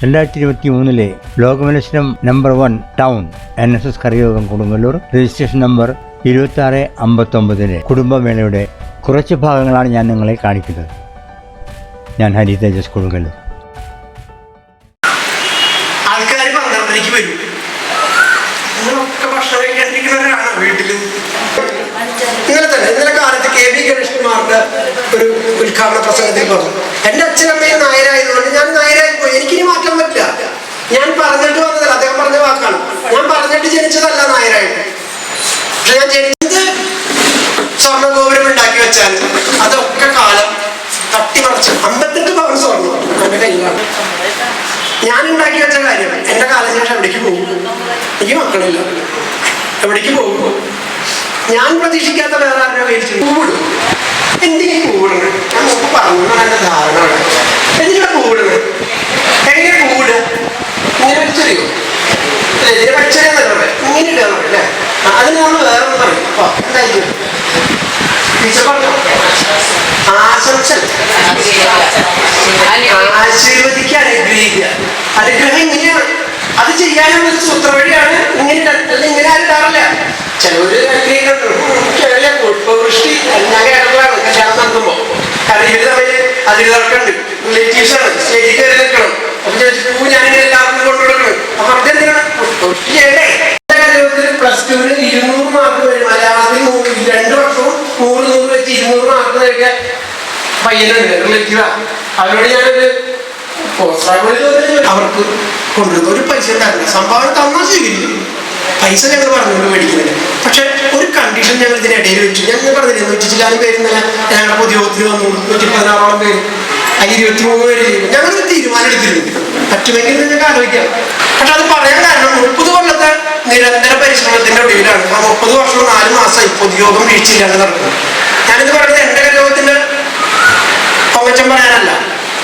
2023 ലോകമത്സരം number 1 town NSS കരയോഗം Kodungallur registration number 2659 കുടുംബമേളയുടെ കുറച്ച് ഭാഗങ്ങളാണ് ഞാൻ നിങ്ങളെ കാണിക്കുന്നത്. ഞാൻ ഹരി തേജസ് കൊടുങ്ങല്ലൂർ. ആൾക്കാർ 12 വരും. നിങ്ങളൊക്കെ ഭക്ഷണം കഴിക്കാണ്ടിരിക്കുന്നവരാണ് വീട്ടിൽ. ഇന്നലെ കാലത്ത് KB ഗണേഷ്കുമാറിന്റെ ഒരു ഉദ്ഘാടന പ്രസംഗത്തിൽ പറഞ്ഞു, എൻ്റെ അച്ഛനമ്മയും നായരായതുകൊണ്ട് ഞാൻ നായരായി പോയി, എനിക്കിനി മാറ്റാൻ പറ്റില്ല. ഞാൻ പറഞ്ഞിട്ട് വന്നതല്ല, അദ്ദേഹം പറഞ്ഞ വാക്കാണ്. ഞാൻ പറഞ്ഞിട്ട് ജനിച്ചതല്ല നായരായിട്ട്. പക്ഷെ ഞാൻ ജനിച്ചത് സ്വർണ്ണഗോപുരം ഉണ്ടാക്കി വെച്ചാൽ അതൊക്കെ കാലം തട്ടിമറിച്ച് 58 പവൻ സ്വർണ്ണം എൻ്റെ കയ്യിലാണ്. ഞാൻ ഉണ്ടാക്കി വെച്ച കാര്യം എൻ്റെ കാലശേഷം എവിടേക്ക് പോകും? എനിക്ക് മക്കളില്ല, എവിടേക്ക് പോകും? ഞാൻ പ്രതീക്ഷിക്കാത്ത വേറെ ആരുടെ കഴിച്ചു കൂടും. എന്തിനു കൂടുന്നത്? ഞാൻ മുമ്പ് പറഞ്ഞു, എൻ്റെ ധാരണ എന്തിനാ കൂടുന്നത്? എങ്ങനെ കൂടുക? ഇങ്ങനെ പഠിച്ചറിയോ? ഇതിനെ പഠിച്ചറിയാന്നല്ലേ ഇങ്ങനെ ഇടാൻ അല്ലേ? അതിന് നമ്മൾ വേറെ ഒന്ന് പറയും. എന്തായാലും ടീച്ചർ പറഞ്ഞു, ആശംസ ആശീർവദിക്കുക, അനുഗ്രഹിക്കുക. അനുഗ്രഹം ഇങ്ങനെയാണ്. അത് ചെയ്യാനുള്ള സൂത്ര വഴിയാണ്. ഇങ്ങനെ ഇങ്ങനെ ആരും ഇടാറില്ല. ചിലവര് പുഷ്പവൃഷ്ടി ഇടങ്ങളാണ് കല്യാണം നടത്തുമ്പോ. കാരണം ഇവര് തമ്മിൽ അതിർത്തർക്കുണ്ട്, റിലേറ്റീവ്സാണ്, സ്റ്റേജിൽ കയറി നിൽക്കണം. അപ്പൊ ചോദിച്ചു, ഞാനിങ്ങനെ എല്ലാവർക്കും കൊണ്ടുകൊടുക്കണം. അപ്പൊ അതെന്തിനാണ് പുഷ്പവൃഷ്ടി ചെയ്യണ്ടേ? +2 200 മാർക്ക് വരും. മലയാളത്തിൽ 2 വർഷവും 100 വെച്ച് 200 മാർക്ക് നേടിയ പയ്യനുണ്ട്, റിലേറ്റീവാ. അവരോട് ഞാനൊരു അവർക്ക് കൊണ്ടുവരുന്ന ഒരു പൈസ ഉണ്ടാക്കില്ല. സംഭാവന തന്നാൽ സ്വീകരിക്കും, പൈസ ഞങ്ങൾ പറഞ്ഞുകൊണ്ട് മേടിക്കുന്നില്ല. പക്ഷെ ഒരു കണ്ടീഷൻ ഞങ്ങൾ ഇതിനിടയിൽ വെച്ചു. ഞങ്ങൾ പറഞ്ഞില്ലേ, 100 പേര് ഇന്നലെ ഞങ്ങളുടെ പൊതുയോഗത്തിൽ വന്നു. 116 പേര്, 23 പേര് ചെയ്യും. ഞങ്ങളൊരു തീരുമാനം എടുത്തിരുന്നു, പറ്റുമെങ്കിൽ നിങ്ങൾക്ക് ആലോചിക്കാം. പക്ഷെ അത് പറയാൻ കാരണം 30 കൊല്ലത്തെ നിരന്തര പരിശ്രമത്തിന്റെ ഒടുവിലാണ് ആ 30 വർഷവും 4 മാസമായി പൊതുയോഗം വീഴ്ചയില്ലാതെ നടക്കുന്നത്. ഞാനിത് പറയുന്നത് എൻ്റെ കരയോഗത്തിന്റെ പൊങ്ങച്ചം പറയാനല്ല,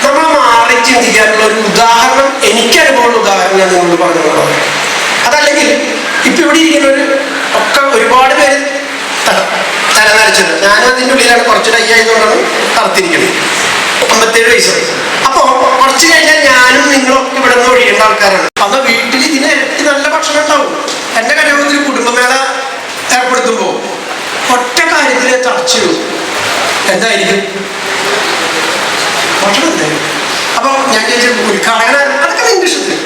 നമ്മൾ മാറി ചിന്തിക്കാനുള്ള ഒരു ഉദാഹരണം, എനിക്കനുഭവമുള്ള ഉദാഹരണം ഞാൻ നിങ്ങളോട് പറഞ്ഞുകൊണ്ടാണ്. അതല്ലെങ്കിൽ ഇപ്പൊ ഇവിടെ ഇരിക്കുന്നവര് ഒക്കെ ഒരുപാട് പേര് തലനരച്ചത്. ഞാനും അതിൻ്റെ ഉള്ളിലാണ്. കുറച്ച് ഡയ്യായതുകൊണ്ടാണ് കറുത്തിരിക്കുന്നത്. 57 വയസ്സ്. അപ്പൊ കുറച്ച് കഴിഞ്ഞാൽ ഞാനും നിങ്ങളൊക്കെ ഇവിടെ നിന്ന് ഒഴിയേണ്ട ആൾക്കാരാണ്. അന്ന് വീട്ടിൽ ഇതിന് നല്ല ഭക്ഷണം ഉണ്ടാവും. എൻ്റെ കരയോഗത്തിൽ കുടുംബമേള ഏർപ്പെടുത്തുമ്പോൾ ഒറ്റ കാര്യത്തിൽ ചർച്ച ചെയ്യും, എന്തായിരിക്കും ഭക്ഷണം എന്തായാലും. അപ്പൊ ഞാൻ ചോദിച്ചു, ഉദ്ഘാടകൻ അതൊക്കെ നിന്റെ ഇഷ്ടത്തിൽ,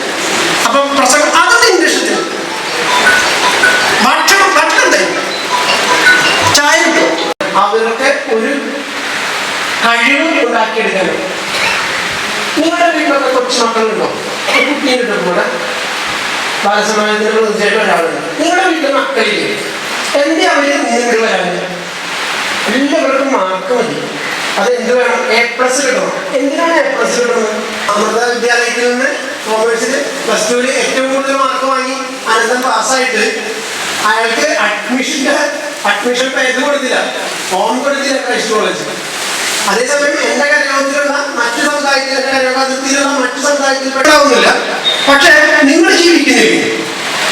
അപ്പം പ്രസംഗം അതൊക്കെ നിന്റെ ഇഷ്ടത്തിൽ, ഭക്ഷണം എന്തായാലും ചായ കിട്ടും. അവർക്ക് ഒരു കഴിവ് ഉണ്ടാക്കിയെടുക്കണം. നിങ്ങളുടെ വീട്ടിലൊക്കെ കൊച്ചു മക്കളുണ്ടോ? കുട്ടീൻ്റെ കൂടെ ബാലസമാജത്തിന് തീർച്ചയായിട്ടും ഒരാളുണ്ട്. നിങ്ങളുടെ വീട്ടിൽ മക്കളില്ലേ? എന്തേ അവര് നീണ്ടു വരാനില്ല? എല്ലാവർക്കും മാർക്ക് മതി. അത് എന്ത് വേണം? A+ കിട്ടണം. എന്തിനാണ് A+ കിട്ടുന്നത്? അമൃത വിദ്യാലയത്തിൽ നിന്ന് കോമേഴ്സിൽ +2 ഏറ്റവും കൂടുതൽ മാർക്ക് വാങ്ങി അനന്തം പാസ്സായിട്ട് അയാൾക്ക് അഡ്മിഷൻ പേര് കൊടുത്തില്ല, ഫോം കൊടുത്തില്ല ക്രൈസ്റ്റ് കോളേജ്. അതേസമയം എൻ്റെ കരയോഗത്തിലുള്ള മറ്റു സമുദായത്തിൽ, എൻ്റെ കരയോഗത്തിലുള്ള മറ്റു സമുദായത്തിൽ പെടാവുന്നില്ല. പക്ഷെ നിങ്ങൾ ജീവിക്കുന്നില്ലേ?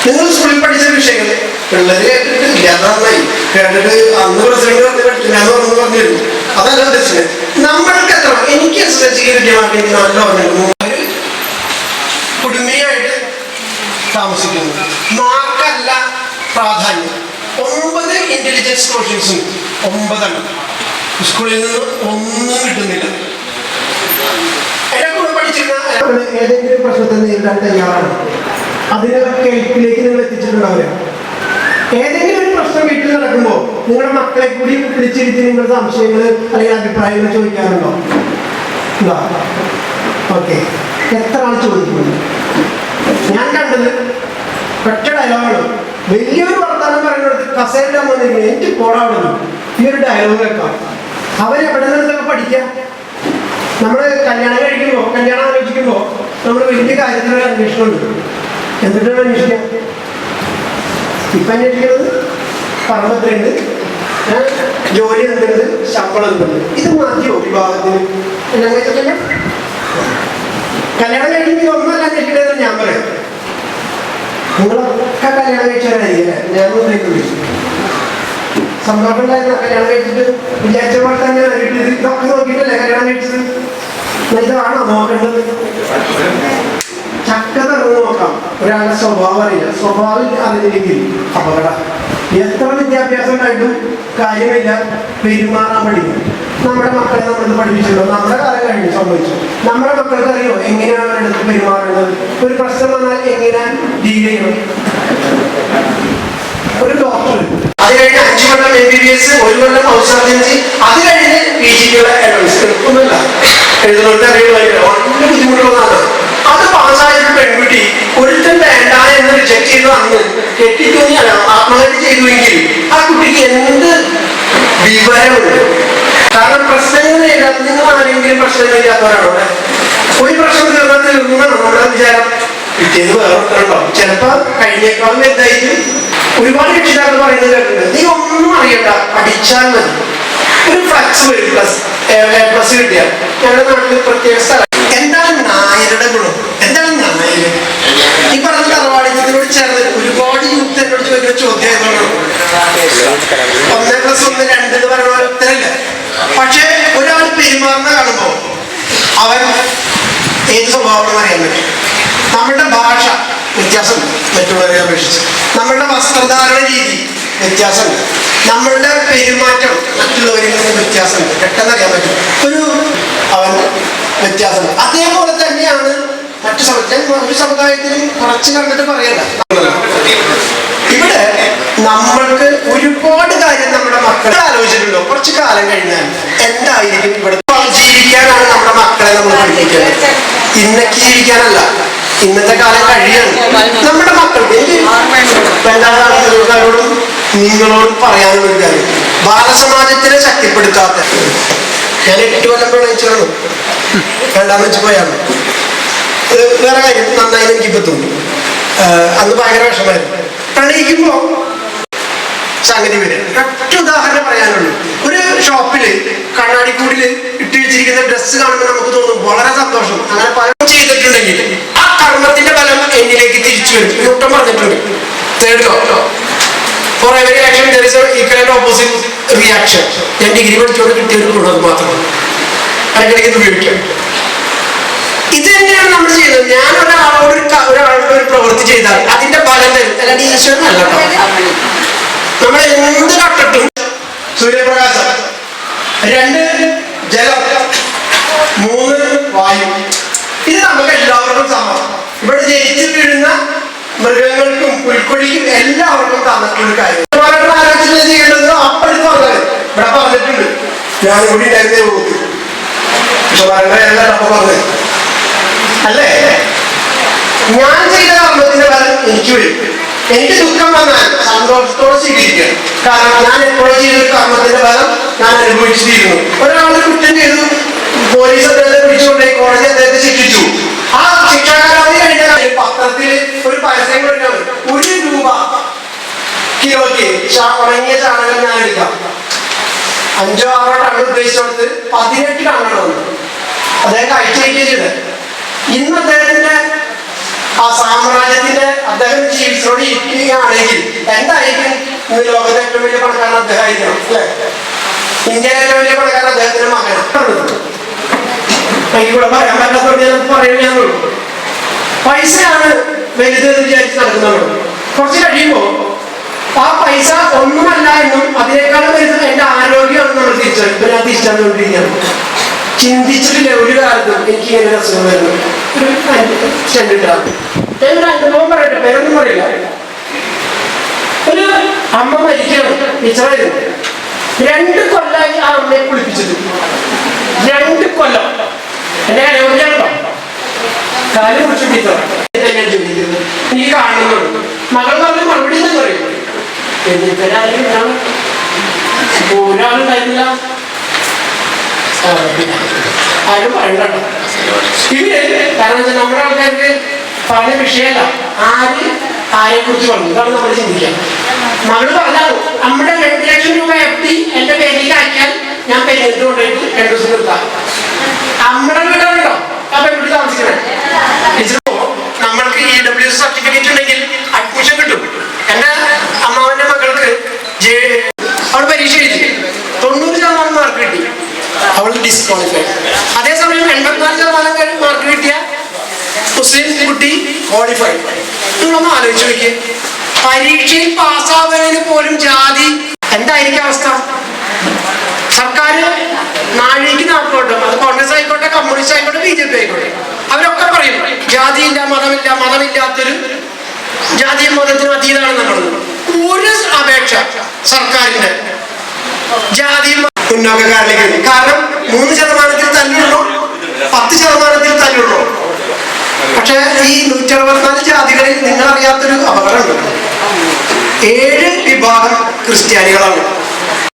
നിങ്ങൾ സ്കൂളിൽ പഠിച്ച വിഷയങ്ങൾ പിള്ളേര് കേട്ടിട്ട് ഇല്ലാതായി കേട്ടിട്ട് അന്ന് പ്രസിഡന്റ് പഠിക്കില്ലാന്ന് പറഞ്ഞിരുന്നു. അതല്ല ഉദ്ദേശിച്ചത്. നമ്മൾക്ക് എത്ര എനിക്ക് SSLC കിട്ടിയ മാർക്ക് നല്ല പറഞ്ഞു. കുടുംബിയായിട്ട് താമസിക്കുന്നു. മാർക്കല്ല പ്രാധാന്യം. 9 ഇന്റലിജൻസ് ക്വസ്റ്റ്യൻസും 9 സ്കൂളിൽ നിന്ന് ഒന്നും കിട്ടുന്നില്ല. എന്നെ കൂടെ പഠിച്ചിരുന്ന ഏതെങ്കിലും പ്രശ്നത്തെ നേരിടാൻ തയ്യാറാണ്. അതിനെ കേൾപ്പിലേക്ക് നിങ്ങൾ എത്തിച്ചിട്ടുണ്ടാവില്ല. ഏതെങ്കിലും ഒരു പ്രശ്നം വീട്ടിൽ നടക്കുമ്പോൾ നിങ്ങളുടെ മക്കളെ കൂടി വിളിച്ചിരുത്തി നിങ്ങളുടെ സംശയങ്ങൾ അല്ലെങ്കിൽ അഭിപ്രായങ്ങൾ ചോദിക്കാറുണ്ടോ? ഓക്കെ, എത്ര ആൾ ചോദിക്കുന്നുണ്ട്? ഞാൻ കണ്ടത് ഒറ്റ ഡയലോഗാണ്. വലിയൊരു വർത്തമാനം പറയുന്നത് കസേരയിലാൻ വന്നിരിക്കുന്നത്, എനിക്ക് പോടാവുന്നു. ഈ ഒരു ഡയലോഗ് വെക്കാം. അവരെവിടെ നിന്നൊക്കെ പഠിക്കാം. നമ്മൾ കല്യാണം ആലോചിക്കുമ്പോൾ നമ്മൾ വലിയ കാര്യത്തിലൊരു അന്വേഷണമുണ്ട്. എന്തിട്ടാണ് അന്വേഷിക്കാം? ഇപ്പം അന്വേഷിക്കുന്നത് പർവ്വതമുണ്ട്, ജോലി എന്തുണ്ട്, ശമ്പളം എന്തുണ്ട്. ഇത് മതിയോ വിവാഹത്തിന്? കല്യാണം കഴിക്കുമ്പോൾ ഒന്നല്ല അന്വേഷിക്കണമെന്ന് ഞാൻ പറയാം. നിങ്ങളൊക്കെ കല്യാണം കഴിച്ചവരായിരിക്കില്ല. ഞാൻ സന്തോഷം ഉണ്ടായിരുന്ന കല്യാണം കഴിച്ചിട്ട് വിചാരിച്ച പോലെ തന്നെ ഇതൊക്കെ നോക്കിയിട്ടല്ലേ കല്യാണം കഴിച്ചത്? ഇതാണോ നോക്കേണ്ടത്? ഒരാളുടെ സ്വഭാവം അറിയില്ല. സ്വഭാവം അറിഞ്ഞില്ലെങ്കിൽ അപകടം. എത്ര വിദ്യാഭ്യാസം ഉണ്ടായിട്ടും കാര്യമില്ല, പെരുമാറാൻ പഠിക്കും. നമ്മുടെ മക്കളെ നമ്മളിത് പഠിപ്പിച്ചല്ലോ, നമ്മുടെ കാലം കഴിഞ്ഞു സംഭവിച്ചു. നമ്മുടെ മക്കൾക്ക് അറിയോ എങ്ങനെയാണ് അവരുടെ അടുത്ത് പെരുമാറേണ്ടത്, ഒരു പ്രശ്നം വന്നാൽ എങ്ങനെ ഡീൽ ചെയ്യണം. ഒരു ഡോക്ടർ അത് കഴിഞ്ഞ് 5 കൊല്ലം MBBS, 1 കൊല്ലം ഹൗസ് സർജൻസി, അത് കഴിഞ്ഞ് PGക്കുള്ള അഡ്വാൻസ് ഒന്നുമില്ല, എഴുതുന്നവർക്ക് അറിയുള്ളൂ, വളരെ ബുദ്ധിമുട്ടുള്ളതാണ്. അത് പാസ്സായൊരു പെൺകുട്ടി ഒരുത്തൻ വേണ്ട എന്ന് റിജക്ട് ചെയ്ത് വന്ന് കെട്ടിത്തൂങ്ങി ആത്മഹത്യ ചെയ്തുവെങ്കിൽ ആ കുട്ടിക്ക് എന്ത് വിവരമുണ്ട്? കാരണം പ്രശ്നങ്ങൾ നേരിടാത്ത, നിങ്ങൾ ആരെങ്കിലും പ്രശ്നങ്ങളില്ലാത്തവരാണോ? ഒരു പ്രശ്നം തീർന്നാൽ തീർന്നാണ് നമ്മുടെ വിചാരം. പിറ്റേന്ന് വേറെ ഉണ്ടാവും, ചിലപ്പോ കഴിഞ്ഞേക്കാളും എന്തായിരിക്കും. ഒരുപാട് രക്ഷിതാക്കൾ പറയുന്നത് കേട്ടിട്ടുണ്ട്, നീ ഒന്നും അറിയണ്ട, പഠിച്ചാൽ മതി. ഒരു ഫ്ലക്സ് വരും, പ്ലസ് കിട്ടിയാൽ. ഞങ്ങളുടെ നാട്ടിൽ പ്രത്യേക സ്ഥലം. എന്താണ് നായരുടെ ഗുണം? എന്താണ് നായര്? ഈ പറഞ്ഞ തറവാടിത്തത്തിനോട് ചേർന്ന് ഒരുപാട് യൂത്ത് എന്നോട് ചോദിക്കുന്ന ചോദ്യം 1+1 2 എന്ന് പറയുന്ന ഉത്തരമില്ല. പക്ഷെ ഒരാൾ പെരുമാറുന്ന കാണുമ്പോൾ അവൻ ഏത് സ്വഭാവം അറിയാൻ പറ്റും. നമ്മളുടെ ഭാഷ വ്യത്യാസമുണ്ട് മറ്റുള്ളവരെ അപേക്ഷിച്ച്, നമ്മളുടെ വസ്ത്രധാരണ രീതി വ്യത്യാസമുണ്ട്, നമ്മളുടെ പെരുമാറ്റം മറ്റുള്ളവരിൽ നിന്ന് വ്യത്യാസമുണ്ട്, പെട്ടെന്ന് അറിയാൻ പറ്റും. അവൻ വ്യത്യാസമുണ്ട്. അതേപോലെ തന്നെയാണ് മറ്റു ഒരു സമുദായത്തിലും കുറച്ച് കണ്ടിട്ട് പറയണ്ട. ഇവിടെ നമ്മൾക്ക് ഒരുപാട് കാര്യം നമ്മുടെ മക്കളെ ആലോചിച്ചിട്ടുണ്ടോ? കുറച്ച് കാലം കഴിഞ്ഞാൽ എന്തായിരിക്കും ഇവിടെ? ജീവിക്കാനാണ് നമ്മുടെ മക്കളെ നമ്മൾ പഠിപ്പിക്കുന്നത്, ഇന്നൊക്കെ ജീവിക്കാനല്ല. ഇന്നത്തെ കാലം കഴിയാണ്. നമ്മുടെ മക്കൾക്ക് എല്ലാവരോടും നിങ്ങളോടും പറയാനുള്ള ഒരു കാര്യം, ബാലസമാജത്തിനെ ശക്തിപ്പെടുത്താത്ത, ഞാൻ 8 കൊല്ലം പ്രണയിച്ചാണ്, വേണ്ടാന്ന് വെച്ച് പോയാണ്. വേറെ കാര്യം നന്നായി എനിക്കിപ്പോ തോന്നി. അന്ന് ഭയങ്കര വിഷമായിരുന്നു. പ്രണയിക്കുമ്പോ സംഗതി വരും. ഒറ്റ ഉദാഹരണം പറയാനുള്ളൂ. ഒരു ഷോപ്പില് കണ്ണാടിക്കൂടില് ഇട്ട് വെച്ചിരിക്കുന്ന ഡ്രസ്സ് കാണുമ്പോൾ നമുക്ക് തോന്നും വളരെ സന്തോഷം. അങ്ങനെ പലരും ചെയ്തിട്ടുണ്ടെങ്കിൽ ആ കർമ്മത്തിന്റെ ഫലം എന്നിലേക്ക് തിരിച്ചു വരും. ഒട്ടും പറഞ്ഞിട്ടുണ്ട്. Third law, for every action there is equal and opposite reaction. ഞാൻ ഡിഗ്രി പഠിച്ചുകൊണ്ട് കിട്ടിയ ഒരു ഗുണം മാത്രമാണ്. ഇടയ്ക്കിടയ്ക്ക് ഇത് ഉപയോഗിക്കാം. ഇത് തന്നെയാണ് നമ്മൾ ചെയ്യുന്നത്. ഞാൻ ഒരാളോട് ഒരു പ്രവൃത്തി ചെയ്താൽ അതിന്റെ ഫലം തരും, അല്ലാണ്ട് ഈശ്വരനല്ല. നമ്മൾ എന്ത് കട്ടിട്ടും സൂര്യപ്രകാശം, 2 ജലം, 3 വായു, ഇത് നമുക്ക് എല്ലാവർക്കും സമം. ഇവിടെ ജനിച്ചു വീഴുന്ന മൃഗങ്ങൾക്കും പുൽക്കൊടിക്കും എല്ലാവർക്കും തന്നിട്ടുള്ള കാര്യം. ആലോചന ചെയ്യേണ്ടത് അപ്പഴും പറഞ്ഞത് ഇവിടെ പറഞ്ഞിട്ടുണ്ട്. ഞാൻ കൂടി നേരത്തെ പോകും, പക്ഷെ എല്ലാം അപ്പൊ പറഞ്ഞത് അല്ലേ? ഞാൻ ചെയ്ത കർമ്മത്തിന്റെ ഫലം എനിക്ക് വരും. എനിക്ക് ദുഃഖം വന്നാൽ സന്തോഷത്തോടെ സ്വീകരിക്കുക. കാരണം ഞാൻ എപ്പോഴും ചെയ്തൊരു കർമ്മത്തിന്റെ ഫലം ഞാൻ അനുഭവിച്ചിരുന്നു. ഒരാളെ കുറ്റം ചെയ്തു, പോലീസ് അദ്ദേഹത്തെ പിടിച്ചുകൊണ്ടേ കോടതി അദ്ദേഹത്തെ ശിക്ഷിച്ചു. ആ ശിക്ഷാകാലാവധി കഴിഞ്ഞാൽ പത്രത്തിൽ ഒരു പരസ്യം കൊടുക്കണം, 1 രൂപ കിലോയ്ക്ക് ഉണങ്ങിയ ചാണകം ഞാൻ എടുക്കാം. 5 6 ടൺ ഉദ്ദേശിച്ചോടത്ത് 18 ടണ്ണാണ് വന്നത്. അദ്ദേഹം കഴിച്ചേക്കിയത്. ഇന്ന് അദ്ദേഹത്തിന്റെ ആ സാമ്രാജ്യത്തിന്റെ അദ്ദേഹം ജീവിതത്തോടെ ഇരിക്കുകയാണെങ്കിൽ എന്തായിരിക്കും? ഇന്ന് ലോകത്തെ ഏറ്റവും വലിയ പണക്കാരൻ അദ്ദേഹം ആയിരിക്കണം, അല്ലെ? ഇന്ത്യയിലെ ഏറ്റവും വലിയ പണക്കാരൻ അദ്ദേഹത്തിന്റെ മകനാണ്. ഇവിടെ പറയാൻ പറ്റാത്തോണ്ട് ഞാൻ പറയുകയുള്ളൂ. പൈസയാണ് വലുതെന്ന് വിചാരിച്ച് നടക്കുന്നത്. കുറച്ച് കഴിയുമ്പോ ആ പൈസ ഒന്നുമല്ല എന്നും അതിനേക്കാളും വലുത് എന്റെ ആരോഗ്യമാണെന്ന് നമ്മൾ തിരിച്ചറിയും. ഇപ്പൊ ഞാൻ തിരിച്ചറിഞ്ഞുകൊണ്ടിരിക്കുകയാണ്. ചിന്തിച്ചിട്ടില്ല ഒരു കാലത്തും എനിക്ക് ഇങ്ങനെ അസുഖം വരുന്നു. ഒരു അനുഭവം പറയട്ടെ, പേരൊന്നും പറയില്ല. ഒരു അമ്മ മരിക്കണം, ടീച്ചറായിരുന്നു. 2 കൊല്ലമായി ആ അമ്മയെ കുളിപ്പിച്ചത്. 2 കൊല്ലം. എന്റെ ആരോഗ്യമാണോ? കാലം കുറിച്ച് ടീച്ചറാണ് എനിക്ക് കാണുന്നുണ്ട്. മകൾ പറഞ്ഞ മറുപടി എന്ന് പറയും, ഒരാളുണ്ടായിരുന്നില്ല, ആരും പറയണ്ടോ ഇവര്. കാരണം വെച്ചാൽ നമ്മുടെ ആൾക്കാർക്ക് പറഞ്ഞ വിഷയമല്ല, ആരെ കുറിച്ച് പറഞ്ഞു. ഇതാണ് നമ്മൾ ചിന്തിക്കുക. മകള് പറഞ്ഞാൽ നമ്മുടെ 2 ലക്ഷം രൂപ FD എന്റെ പേരിലേക്ക് അയക്കാൻ ഞാൻ പെരുന്നിട്ട് കൊണ്ടുപോയിട്ട് 2 ദിവസം നിർത്താം. നമ്മുടെ വീടാണല്ലോ ആ പെൺകുട്ടി താമസിക്കുന്നത്. നമ്മൾക്ക് EWS സർട്ടിഫിക്കറ്റ് ഉണ്ടെങ്കിൽ അഡ്മിഷൻ കിട്ടും. എന്റെ അമ്മാവന്റെ മകൾക്ക് അവൾ പരീക്ഷ എഴുതി 90% മാർക്ക് കിട്ടി, അവൾ ഡിസ്ക്വാളിഫൈഡ്. അതേസമയം 84% മാർക്ക് കിട്ടിയ മുസ്ലിം കുട്ടി ഫുള്ളി ക്വാളിഫൈഡ്. നിങ്ങളൊന്ന് ആലോചിച്ച് നോക്കിയേ, പരീക്ഷയിൽ പാസ്സാവുന്നതിന് പോലും ജാതി എന്തായിരിക്കും അവസ്ഥ? സർക്കാർ നാഴിക്ക് നാക്കോട്ടെ, അത് കോൺഗ്രസ് ആയിക്കോട്ടെ, കമ്മ്യൂണിസ്റ്റ് ആയിക്കോട്ടെ, BJP ആയിക്കോട്ടെ, അവരൊക്കെ പറയും ജാതിയില്ല, മതമില്ല, മതമില്ലാത്തൊരു ജാതിയും മതത്തിനും അതീതമാണ് നമ്മൾ. ഒരു അപേക്ഷ സർക്കാരിന്റെ ജാതിയും മുന്നോക്കക്കാരിലേക്ക്, കാരണം 3% തല്ലുള്ളൂ, 10% തല്ലുള്ളൂ. പക്ഷെ ഈ 164 ജാതികളിൽ നിങ്ങളറിയാത്തൊരു അപകടമുണ്ട്. 7 വിഭാഗം ക്രിസ്ത്യാനികളാണ്.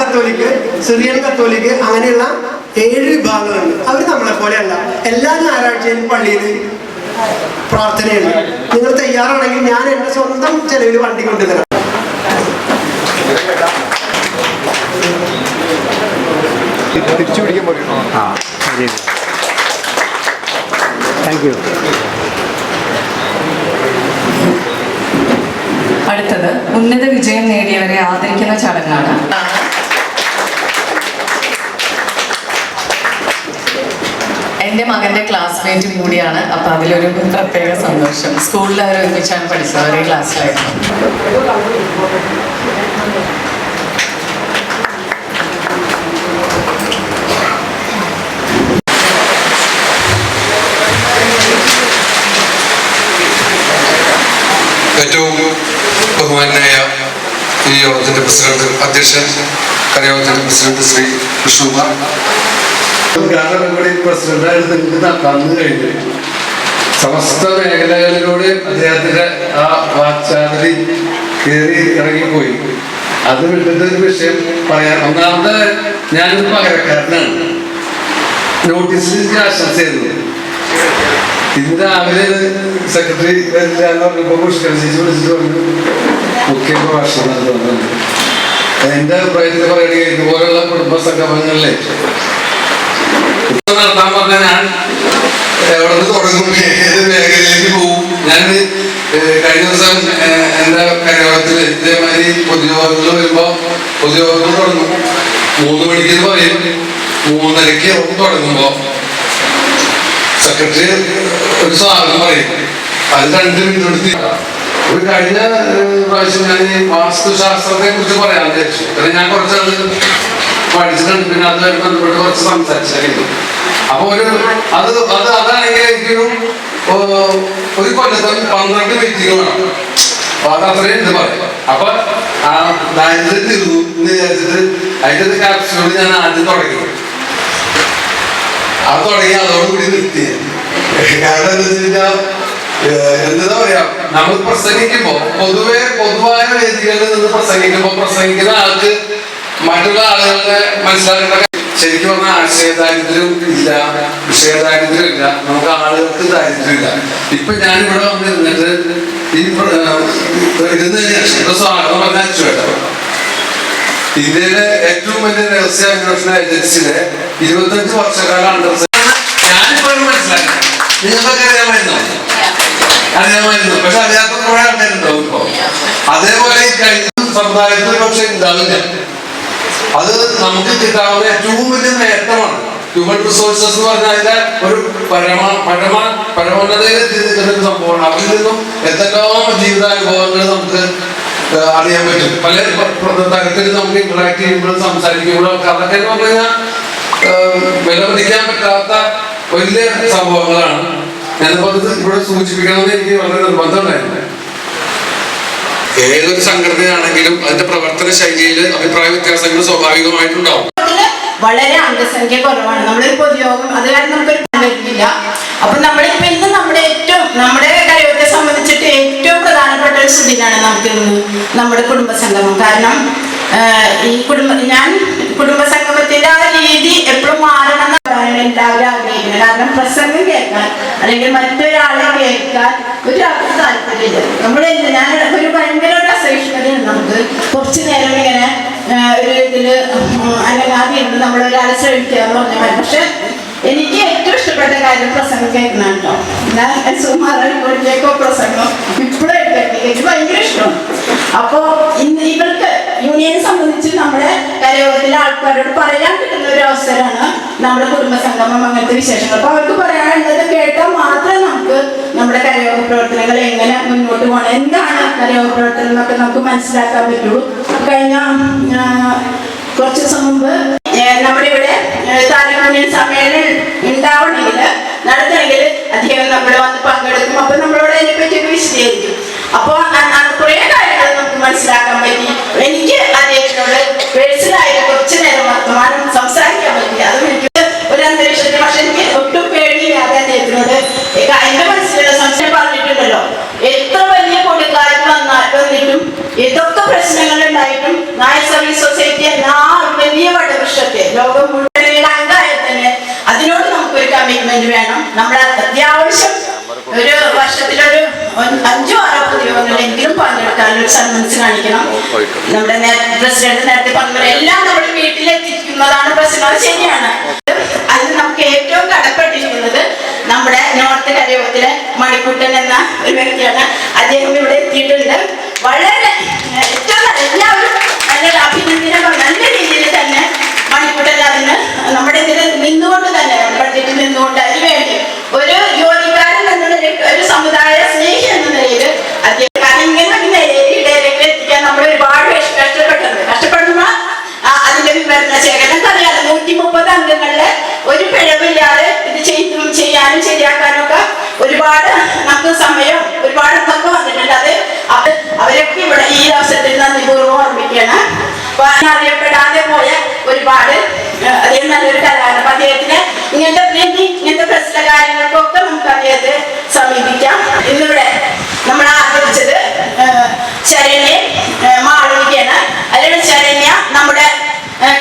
കത്തോലിക്ക്, സിറിയൻ കത്തോലിക്ക്, അങ്ങനെയുള്ള 7 വിഭാഗങ്ങളുണ്ട്. അവർ നമ്മളെ പോലെയല്ല. എല്ലാ ഞായറാഴ്ചയിലും പള്ളിയിൽ പ്രാർത്ഥനയുണ്ട്. നിങ്ങൾ തയ്യാറാണെങ്കിൽ ഞാൻ എൻ്റെ സ്വന്തം ചെലവിൽ വണ്ടി കൊണ്ടുതരാം. Thank you. അടുത്തത് ഉന്നത വിജയം നേടിയവരെ ആദരിക്കുന്ന ചടങ്ങാണ്. എൻ്റെ മകൻ്റെ ക്ലാസ്മേറ്റും കൂടിയാണ്. അപ്പം അതിലൊരു പ്രത്യേക സന്തോഷം. സ്കൂളിൽ അവർ ഒരുമിച്ചാണ് പഠിച്ചത്, ഒരേ ക്ലാസ്സിലായിരുന്നു. ഏറ്റവും ബഹുമാനായ ഈ യോഗത്തിന്റെ പ്രസിഡന്റ്, അധ്യക്ഷൻ, കരയോഗത്തിന്റെ പ്രസിഡന്റ് ശ്രീ കൃഷ്ണകുമാർ, പ്രസിഡന്റായിട്ട് നിങ്ങൾക്ക് തന്നു കഴിഞ്ഞു. സമസ്ത മേഖലകളിലൂടെ അദ്ദേഹത്തിന്റെ ആ വാചാലി കയറി ഇറങ്ങിപ്പോയി. അത് വിട്ടിട്ട് ഒരു വിഷയം പറയാൻ, ഒന്നാമത് ഞാനൊരു പകരക്കാരനാണ്. നോട്ടീസിൽ ആശംസയായിരുന്നു. ഇന്ന് രാവിലെ സെക്രട്ടറി വരില്ലാന്ന് പറഞ്ഞപ്പോൾ പുഷ്കരശേഷി വിളിച്ചിട്ട് പറഞ്ഞു മുഖ്യ പ്രഭാഷണം നടത്തുന്നുണ്ട്. എന്റെ അഭിപ്രായത്തിൽ പറയുകയാണെങ്കിൽ ഇതുപോലുള്ള കുടുംബ സംഗമങ്ങളിലെ നടത്താൻ പറഞ്ഞാൽ ഞാൻ എവിടെ നിന്ന് തുടങ്ങും, ഏത് മേഖലയിലേക്ക് പോകും? ഞാൻ കഴിഞ്ഞ ദിവസം എൻ്റെ കരയോഗത്തിൽ ഇതേമാതിരി പൊതുയോഗങ്ങൾ വരുമ്പോൾ പൊതുയോഗങ്ങൾ തുടങ്ങും. 3 മണിക്ക് പറയും, 3:30 തുടങ്ങുമ്പോൾ സെക്രട്ടറി ഒരു സ്വാഗതം പറയും. അത് 2 മിനിറ്റ് എടുത്ത് ഒരു കഴിഞ്ഞ പ്രാവശ്യം ഞാൻ വാസ്തുശാസ്ത്രത്തെ കുറിച്ച് പറയാൻ വിചാരിച്ചു. കാരണം ഞാൻ കുറച്ചത് പഠിച്ചിട്ടുണ്ട്, പിന്നെ അതുമായി ബന്ധപ്പെട്ട് കുറച്ച് സംസാരിച്ചിട്ടുണ്ട്. അപ്പൊ അതാണെങ്കിൽ എനിക്കൊരു കൊല്ലത്ത് 12 മീറ്റിംഗ് വേണം. അപ്പൊ അത് അത്രയും ഇത് പറയും. അപ്പൊ ആ ദാരിദ്ര്യം തീർന്നു എന്ന് വിചാരിച്ചിട്ട് അതിൻ്റെ ക്യാപ്സ്യൂൾ ഞാൻ ആദ്യം തുടങ്ങി. അത് തുടങ്ങി അതോടുകൂടി നിർത്തി. കാരണം എന്താ വെച്ച് കഴിഞ്ഞാൽ എന്താ പറയാ, നമ്മൾ പ്രസംഗിക്കുമ്പോ പൊതുവായ വേദികളിൽ നിന്ന് പ്രസംഗിക്കുന്ന ആൾക്ക് മറ്റുള്ള ആളുകളെ മനസ്സിലാക്കേണ്ട, ശരിക്കും പറഞ്ഞാൽ ആശയദാരിദ്ര്യം ഇല്ല, വിഷയദാരിദ്ര്യം ഇല്ല, നമുക്ക് ആളുകൾക്ക് ദാരിദ്ര്യമില്ല. ഇപ്പൊ ഞാനിവിടെ വന്നിരുന്നിട്ട് ഈ ഇരുന്ന് സ്വാഗതം പറഞ്ഞ കേട്ടോ, ഇന്ത്യയിലെ ഏറ്റവും വലിയ രഹസ്യാന്വേഷണ ഏജൻസിയിലെ 25 വർഷക്കാലം ഞാനിപ്പോഴും മനസ്സിലാക്കി. നിങ്ങൾക്കൊക്കെ അറിയാമായിരുന്നു, പക്ഷെ അറിയാത്ത കുറെ ആൾക്കാരുണ്ടാവും ഇപ്പൊ. അതേപോലെ ഈ കഴിഞ്ഞ സമുദായത്തിൽ പക്ഷെ ഉണ്ടാവില്ല. അത് നമുക്ക് കിട്ടാവുന്ന ഏറ്റവും വലിയ നേട്ടമാണ്. ഹ്യൂമൻ റിസോഴ്സസ് എന്ന് പറഞ്ഞാൽ അതിന്റെ ഒരു പരമോന്നതയിൽ നിൽക്കുന്ന സംഭവമാണ്. അതിൽ നിന്നും എന്തെല്ലാം ജീവിതാനുഭവങ്ങൾ നമുക്ക് അറിയാൻ പറ്റും. പല തരത്തിൽ നമുക്ക് ഇന്ററാക്ട് ചെയ്യുമ്പോഴും സംസാരിക്കുമ്പോഴും അതൊക്കെ എന്ന് പറഞ്ഞു കഴിഞ്ഞാൽ വിലമതിക്കാൻ പറ്റാത്ത വലിയ സംഭവങ്ങളാണ്. ഞാനിപ്പോൾ ഇവിടെ സൂചിപ്പിക്കണമെന്ന് എനിക്ക് വളരെ നിർബന്ധമുണ്ടായിരുന്നു. ഏതൊരു സംഘടനയാണെങ്കിലും അതിന്റെ പ്രവർത്തന ശൈലിയിൽ അഭിപ്രായ വ്യത്യാസങ്ങൾ സ്വാഭാവികമായിട്ടുണ്ടാവും. വളരെ അംഗസംഖ്യ കുറവാണ്. നമ്മളൊരു പൊതുയോഗം അത് കാരണം നമുക്കൊരു പങ്കില്ല. അപ്പൊ നമ്മളിപ്പോ ഇന്ന് നമ്മുടെ കരയോഗത്തെ സംബന്ധിച്ചിട്ട് ഏറ്റവും പ്രധാനപ്പെട്ട ഒരു സ്ഥിതിയാണ് നമുക്ക് നമ്മുടെ കുടുംബസംഗമം. കാരണം ഞാൻ കുടുംബസംഗമത്തിന്റെ ആ രീതി എപ്പോഴും മാറണം എന്നാണ് എല്ലാവരും ആഗ്രഹിക്കുന്നത്. കാരണം പ്രസംഗം കേൾക്കാൻ അല്ലെങ്കിൽ മറ്റൊരാളെ കേൾക്കാൻ ഒരാൾക്ക് താല്പര്യമില്ല. ഞാൻ ഒരു ഭയങ്കര ഒരു അസഹിഷ്ണുതയാണ് നമുക്ക്. കുറച്ചു നേരം ഇങ്ങനെ ഒരു ഇതില് അനങ്ങാതെയുണ്ട് നമ്മളൊരാളെ ശ്രമിക്കാന്ന് പറഞ്ഞാൽ. പക്ഷെ എനിക്ക് ഏറ്റവും ഇഷ്ടപ്പെട്ട കാര്യം പ്രസംഗം കേൾക്കണം കേട്ടോ. ഞാൻ സുമാറോ പ്രസംഗം ഇപ്പോഴും എനിക്ക് ഭയങ്കര ഇഷ്ടമാണ്. അപ്പോ ഇവർക്ക് യൂണിയനെ സംബന്ധിച്ച് നമ്മുടെ കരയോഗത്തിലെ ആൾക്കാരോട് പറയാൻ കിട്ടുന്ന ഒരു അവസരമാണ് നമ്മുടെ കുടുംബസംഗമം അങ്ങനത്തെ വിശേഷങ്ങൾ. അപ്പോൾ അവർക്ക് പറയാനുള്ളത് കേട്ടാൽ മാത്രമേ നമുക്ക് നമ്മുടെ കരയോഗ പ്രവർത്തനങ്ങൾ എങ്ങനെ മുന്നോട്ട് പോകണം, എന്താണ് കരയോഗ പ്രവർത്തനം എന്നൊക്കെ നമുക്ക് മനസ്സിലാക്കാൻ പറ്റുള്ളൂ. കഴിഞ്ഞ കുറച്ച് ദിവസം മുമ്പ് നമ്മുടെ ഇവിടെ താലൂക്ക് സമ്മേളനം ഉണ്ടാവണമെങ്കിൽ നടത്തണമെങ്കിൽ അദ്ദേഹം നമ്മുടെ വന്ന് പങ്കെടുക്കും. അപ്പൊ നമ്മളോട് അതിനെ പറ്റിയൊക്കെ വിശദീകരിക്കും. അപ്പോൾ കുറേ കാര്യങ്ങൾ നമുക്ക് മനസ്സിലാക്കാൻ പറ്റി. എനിക്ക് അദ്ദേഹത്തിനോട് പേഴ്സണലായിട്ട് കുറച്ചു നേരം വർത്തമാനം സംസാരിക്കാൻ പറ്റി. അതും എനിക്ക് ഒരു അന്തരീക്ഷത്തിൽ. പക്ഷെ എനിക്ക് ഒട്ടും പേടിയില്ലാതെ അദ്ദേഹത്തിനോട് എന്റെ മനസ്സിലുള്ള സംശയം പറഞ്ഞിട്ടുണ്ടല്ലോ, എത്ര വലിയ കൊടുങ്കാറ്റ് വന്നിട്ടും ഏതൊക്കെ പ്രശ്നങ്ങൾ ഉണ്ടായിട്ടും നായർ സർവീസ് സൊസൈറ്റി എല്ലാ വലിയ വടവൃക്ഷത്തെ ലോകം മുഴുവൻ അംഗമായാൽ തന്നെ അതിനോട് നമുക്കൊരു കമ്മിറ്റ്മെന്റ് വേണം. നമ്മൾ അത്യാവശ്യം ഒരു വർഷത്തിലൊരു 5-6 പൊതുയോഗങ്ങളെങ്കിലും പങ്കെടുക്കാനൊരു സന്മനസ് കാണിക്കണം. നമ്മുടെ പ്രസിഡന്റ് നേരത്തെ പറഞ്ഞ എല്ലാം നമ്മൾ വീട്ടിലെത്തിക്കുന്നതാണ് പ്രശ്നം, ശരിയാണ്. അതിന് നമുക്ക് ഏറ്റവും കടപ്പെട്ടിരിക്കുന്നത് നമ്മുടെ നോർത്ത് കരയോഗത്തിലെ മണിക്കുട്ടൻ എന്ന ഒരു വ്യക്തിയാണ്. അദ്ദേഹം ഇവിടെ എത്തിയിട്ടുണ്ട്. വളരെ ഏറ്റവും എല്ലാവരും നല്ല അഭിനന്ദനം നല്ല രീതിയിൽ തന്നെ മണിക്കുട്ടൻ അതിന് നമ്മുടെ ഇതിൽ നിന്നുകൊണ്ട് തന്നെ ബഡ്ജറ്റിൽ നിന്നുകൊണ്ട് അതിന് വേണ്ടി ഒരു ജോലിക്കാരൻ എന്ന നിലയിൽ ഒരു സമുദായ സ്നേഹി എന്ന നിലയിൽ അദ്ദേഹം ഇങ്ങനെ ഒരു നിലയിലേക്ക് എത്തിക്കാൻ നമ്മൾ ഒരുപാട് കഷ്ടപ്പെടുന്ന അതിന്റെ വിവരണ ശേഖരണം അറിയാതെ 130 അംഗങ്ങളിലെ ഒരു പിഴവില്ലാതെ ഇത് ചെയ്യാനും ശരിയാക്കാനും ഒക്കെ ഒരുപാട് നമുക്ക് സമയം ഒരുപാട് ഒക്കെ വന്നിട്ടുണ്ട്. അത് അവരൊക്കെ ഇവിടെ ഈ അവസരത്തിൽ നന്ദിപൂർവ്വം ഓർമ്മിക്കുകയാണ്. അറിയപ്പെടാതെ പോയ ഒരുപാട് അദ്ദേഹം നല്ലൊരു കലാകാരൻ. അപ്പൊ അദ്ദേഹത്തിന് ഇങ്ങനത്തെ പ്രശ്ന കാര്യങ്ങൾക്കൊക്കെ നമുക്ക് അദ്ദേഹത്തെ സമീപിക്കാം. ഇന്നിവിടെ നമ്മൾ ആദരിച്ചത് ശരണ്യ മാളവികയാണ്. അല്ലെങ്കിൽ ശരണ്യ നമ്മുടെ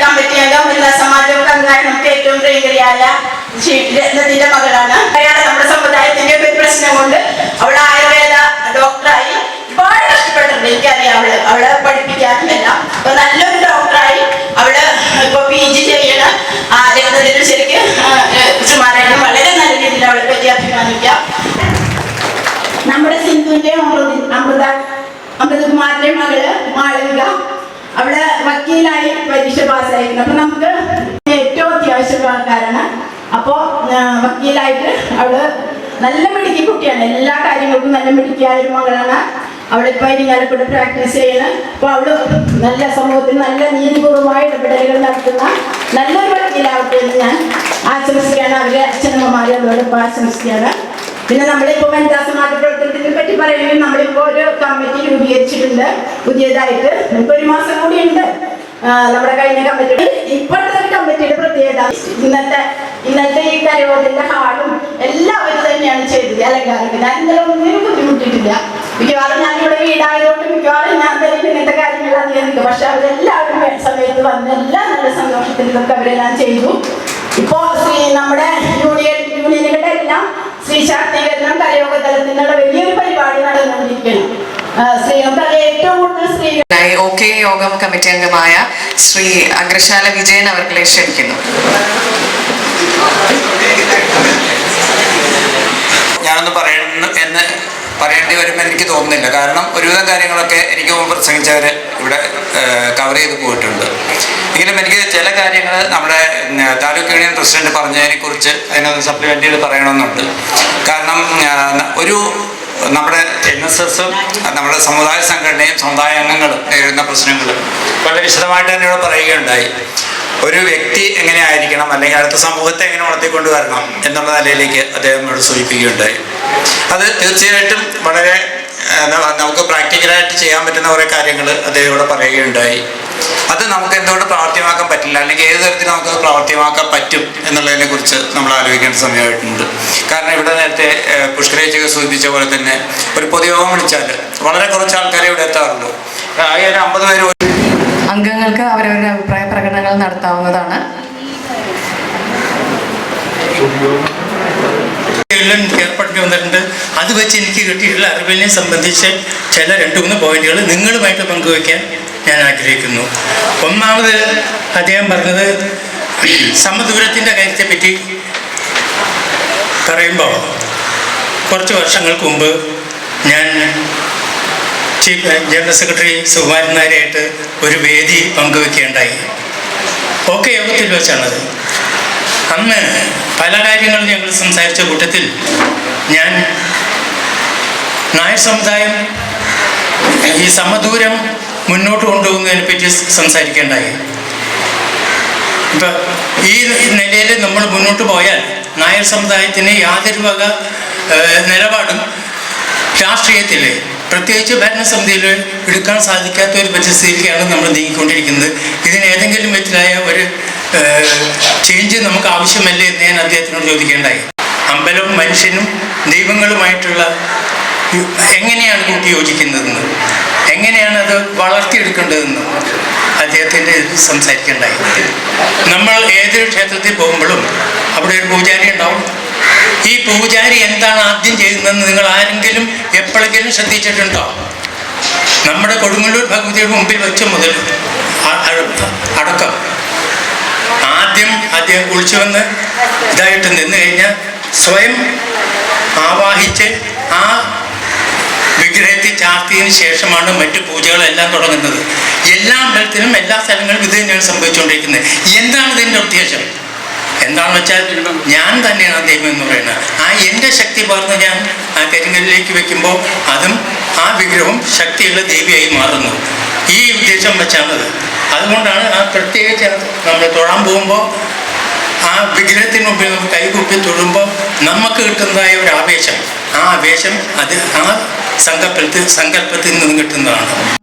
കമ്മിറ്റി അംഗം, വനിതാ സമാജമൊക്കെ അംഗമായി നമുക്ക് ഏറ്റവും പ്രിയങ്കരിയായ രത്നത്തിന്റെ മകളാണ്. അയാളെ നമ്മുടെ സമുദായത്തിന്റെ ഒരു പ്രശ്നം കൊണ്ട് അവൾ ആയുർവേദ ഡോക്ടറായി ഒരുപാട് കഷ്ടപ്പെട്ടിട്ടുണ്ട്. എനിക്കറിയാം, അവളെ പഠിപ്പിക്കാറില്ല. അപ്പൊ നല്ലൊരു ഡോക്ടറായി അവള് ഇപ്പൊ PG ചെയ്യണം. രത്നത്തിന് ശരിക്കും സുമാരായിട്ട് വളരെ നല്ല രീതിയിൽ അവളെ പറ്റി അഭിമാനിക്കാം. നമ്മുടെ സിന്ധുവിന്റെ അമൃതകുമാറിന്റെ മകള് മാളവിക, അവള് വക്കീലായി പരീക്ഷ പാസ്സായിരിക്കുന്നു. അപ്പൊ നമുക്ക് ഏറ്റവും അത്യാവശ്യമുള്ള ആൾക്കാരാണ്. അപ്പോ വക്കീലായിട്ട് അവള് നല്ല മിടുക്കി കുട്ടിയാണ്. എല്ലാ കാര്യങ്ങൾക്കും നല്ല മിടുക്കിയായ ഒരു മകളാണ്. അവളിപ്പോ ഇരിങ്ങാലക്കുട പ്രാക്ടീസ് ചെയ്യണം. അപ്പൊ അവള് നല്ല സമൂഹത്തിൽ നല്ല നീതിപൂർവമായ ഇടപെടലുകൾ നടത്തുന്ന നല്ലൊരു വക്കീലാവട്ടെ എന്ന് ഞാൻ ആശംസിക്കുകയാണ്. അവരെ അച്ഛനമ്മമാരെ അതോടൊപ്പം ആശംസിക്കുകയാണ്. പിന്നെ നമ്മളിപ്പോ വനിതാ സമാജ പ്രവർത്തനത്തിനെ പറ്റി പറയുകയും നമ്മളിപ്പോ ഒരു കമ്മിറ്റി രൂപീകരിച്ചിട്ടുണ്ട് പുതിയതായിട്ട്. ഇപ്പൊ 1 മാസം കൂടി ഉണ്ട് നമ്മുടെ കഴിഞ്ഞ കമ്മിറ്റി. ഇപ്പോഴത്തെ ഒരു കമ്മിറ്റിയുടെ പ്രത്യേകത ഇന്നത്തെ ഈ കരയോഗത്തിന്റെ ഹാളും എല്ലാവരും തന്നെയാണ് ചെയ്തത്. അലങ്കാരത്തിന് അതിന്റെ ഒന്നിനും ബുദ്ധിമുട്ടിയിട്ടില്ല. മിക്കവാറും ഞാനിവിടെ വീടായതുകൊണ്ട് മിക്കവാറും ഞാൻ തന്നെ ഇങ്ങനത്തെ കാര്യങ്ങൾ അധികം നിൽക്കും. പക്ഷെ അവരെല്ലാവരും സമയത്ത് വന്ന് എല്ലാം നല്ല സന്തോഷത്തിലൊക്കെ അവരെല്ലാം ചെയ്തു. ഇപ്പോ നമ്മുടെ യൂണിയനുകളുടെ എല്ലാം സ്ത്രീ ശാക്തീകരണം കരയോഗ തലത്തിൽ നിന്നുള്ള വലിയൊരു പരിപാടി നടന്നുകൊണ്ടിരിക്കണം. സ്ത്രീകൾക്ക് ഏറ്റവും കൂടുതൽ സ്ത്രീകൾ OK യോഗം കമ്മിറ്റി അംഗമായ ശ്രീ അഗ്രശാല വിജയൻ അവർകളെ ക്ഷണിക്കുന്നു. ഞാനൊന്ന് പറയേണ്ടി വരുമെന്ന് എനിക്ക് തോന്നുന്നില്ല. കാരണം ഒരുവിധം കാര്യങ്ങളൊക്കെ എനിക്ക് മുമ്പ് പ്രസംഗിച്ചവർ ഇവിടെ കവർ ചെയ്ത് പോയിട്ടുണ്ട്. എങ്കിലും എനിക്ക് ചില കാര്യങ്ങൾ നമ്മുടെ താലൂക്ക് യൂണിയൻ പ്രസിഡന്റ് പറഞ്ഞതിനെക്കുറിച്ച് അതിനൊന്ന് സപ്ലിമെൻ്റ് ചെയ്ത് പറയണമെന്നുണ്ട്. കാരണം നമ്മുടെ NSSും നമ്മുടെ സമുദായ സംഘടനയും സമുദായ അംഗങ്ങളും നേരിടുന്ന പ്രശ്നങ്ങൾ വളരെ വിശദമായിട്ട് തന്നെ ഇവിടെ പറയുകയുണ്ടായി. ഒരു വ്യക്തി എങ്ങനെ ആയിരിക്കണം, അല്ലെങ്കിൽ അടുത്ത സമൂഹത്തെ എങ്ങനെ വളർത്തിക്കൊണ്ടുവരണം എന്നുള്ള നിലയിലേക്ക് അദ്ദേഹം ഇവിടെ സൂചിപ്പിക്കുകയുണ്ടായി. അത് തീർച്ചയായിട്ടും വളരെ നമുക്ക് പ്രാക്ടിക്കലായിട്ട് ചെയ്യാൻ പറ്റുന്ന കുറേ കാര്യങ്ങൾ അദ്ദേഹം ഇവിടെ പറയുകയുണ്ടായി. അത് നമുക്ക് എന്തുകൊണ്ട് പ്രാവർത്തികമാക്കാൻ പറ്റില്ല, അല്ലെങ്കിൽ ഏത് തരത്തിൽ നമുക്കത് പ്രാവർത്തികമാക്കാൻ പറ്റും എന്നുള്ളതിനെ കുറിച്ച് നമ്മൾ ആലോചിക്കേണ്ട സമയമായിട്ടുണ്ട്. കാരണം ഇവിടെ നേരത്തെ പുഷ്കരേച്ചൊക്കെ സൂചിപ്പിച്ച പോലെ തന്നെ ഒരു പൊതുയോഗം വിളിച്ചാൽ വളരെ കുറച്ച് ആൾക്കാരെ ഇവിടെ എത്താറുള്ളൂ. ആകെ ഒരു 50 പേര്. അംഗങ്ങൾക്ക് അവരവരുടെ അഭിപ്രായ പ്രകടനങ്ങൾ നടത്താവുന്നതാണ്. ഏർപ്പെടുത്തി വന്നിട്ടുണ്ട്. അത് വെച്ച് എനിക്ക് കിട്ടിയിട്ടുള്ള അറിവിനെ സംബന്ധിച്ച് ചില 2-3 പോയിന്റുകൾ നിങ്ങളുമായിട്ട് പങ്കുവയ്ക്കാൻ ഞാൻ ആഗ്രഹിക്കുന്നു. ഒന്നാമത് അദ്ദേഹം പറഞ്ഞത് സമദൂരത്തിൻ്റെ കാര്യത്തെപ്പറ്റി പറയുമ്പോൾ കുറച്ച് വർഷങ്ങൾക്ക് മുമ്പ് ഞാൻ ചീഫ് ജനറൽ സെക്രട്ടറി സുകുമാരൻ നായരായിട്ട് ഒരു വേദി പങ്കുവയ്ക്കുകയുണ്ടായി. OK യോഗത്തിൽ വെച്ചാണത്. അന്ന് പല കാര്യങ്ങളും ഞങ്ങൾ സംസാരിച്ച കൂട്ടത്തിൽ ഞാൻ നായർ സമുദായം ഈ സമദൂരം മുന്നോട്ട് കൊണ്ടുപോകുന്നതിനെ പറ്റി സംസാരിക്കേണ്ടായി. ഇപ്പം ഈ നിലയിൽ നമ്മൾ മുന്നോട്ട് പോയാൽ നായർ സമുദായത്തിന് യാതൊരു വക നിലപാടും രാഷ്ട്രീയത്തിൽ പ്രത്യേകിച്ച് ഭരണസമിതിയിൽ എടുക്കാൻ സാധിക്കാത്ത ഒരു പരിസ്ഥിതിക്കാണ് നമ്മൾ നീങ്ങിക്കൊണ്ടിരിക്കുന്നത്. ഇതിന് ഏതെങ്കിലും വിധത്തിലായ ഒരു ചേഞ്ച് നമുക്ക് ആവശ്യമല്ലേ എന്ന് ഞാൻ അദ്ദേഹത്തിനോട് ചോദിക്കേണ്ടായി. അമ്പലവും മനുഷ്യനും ദൈവങ്ങളുമായിട്ടുള്ള എങ്ങനെയാണ് കൂട്ടി യോജിക്കുന്നതെന്ന്, എങ്ങനെയാണ് അത് വളർത്തിയെടുക്കേണ്ടതെന്ന് അദ്ദേഹത്തിൻ്റെ സംസാരിക്കേണ്ടായി. നമ്മൾ ഏതൊരു ക്ഷേത്രത്തിൽ പോകുമ്പോഴും അവിടെ ഒരു പൂജാരി ഉണ്ടാവും. ഈ പൂജാരി എന്താണ് ആദ്യം ചെയ്യുന്നതെന്ന് നിങ്ങൾ ആരെങ്കിലും എപ്പോഴെങ്കിലും ശ്രദ്ധിച്ചിട്ടുണ്ടോ? നമ്മുടെ കൊടുങ്ങല്ലൂർ ഭഗവതിയുടെ മുമ്പിൽ വെച്ച മുതൽ അടക്കം ആദ്യം അദ്ദേഹം കുളിച്ചു വന്ന് ഇതായിട്ട് നിന്ന് കഴിഞ്ഞാൽ സ്വയം ആവാഹിച്ച് ആ വിഗ്രഹത്തിൽ ചാർത്തിയതിന് ശേഷമാണ് മറ്റു പൂജകളെല്ലാം തുടങ്ങുന്നത്. എല്ലാ അമ്പലത്തിലും എല്ലാ സ്ഥലങ്ങളിലും ഇത് തന്നെയാണ് സംഭവിച്ചുകൊണ്ടിരിക്കുന്നത്. എന്താണ് ഇതിൻ്റെ ഉദ്ദേശം? എന്താണെന്ന് വെച്ചാൽ ഞാൻ തന്നെയാണ് ദൈവം എന്ന് പറയുന്നത്. ആ എൻ്റെ ശക്തി പകർന്ന് ഞാൻ ആ കരിങ്കല്ലിലേക്ക് വെക്കുമ്പോൾ അതും ആ വിഗ്രഹവും ശക്തിയുള്ള ദേവിയായി മാറുന്നു. ഈ ഉദ്ദേശം വെച്ചാണത്. അതുകൊണ്ടാണ് ആ പ്രത്യേകിച്ച് നമ്മൾ തൊഴാൻ പോകുമ്പോൾ ആ വിഗ്രഹത്തിന് മുമ്പിൽ നമുക്ക് കൈകൂപ്പി തൊഴുമ്പോൾ നമുക്ക് കിട്ടുന്നതായ ഒരു ആവേശം, ആ ആവേശം അത് ആ സങ്കല്പത്തിൽ നിന്ന് കിട്ടുന്നതാണ്.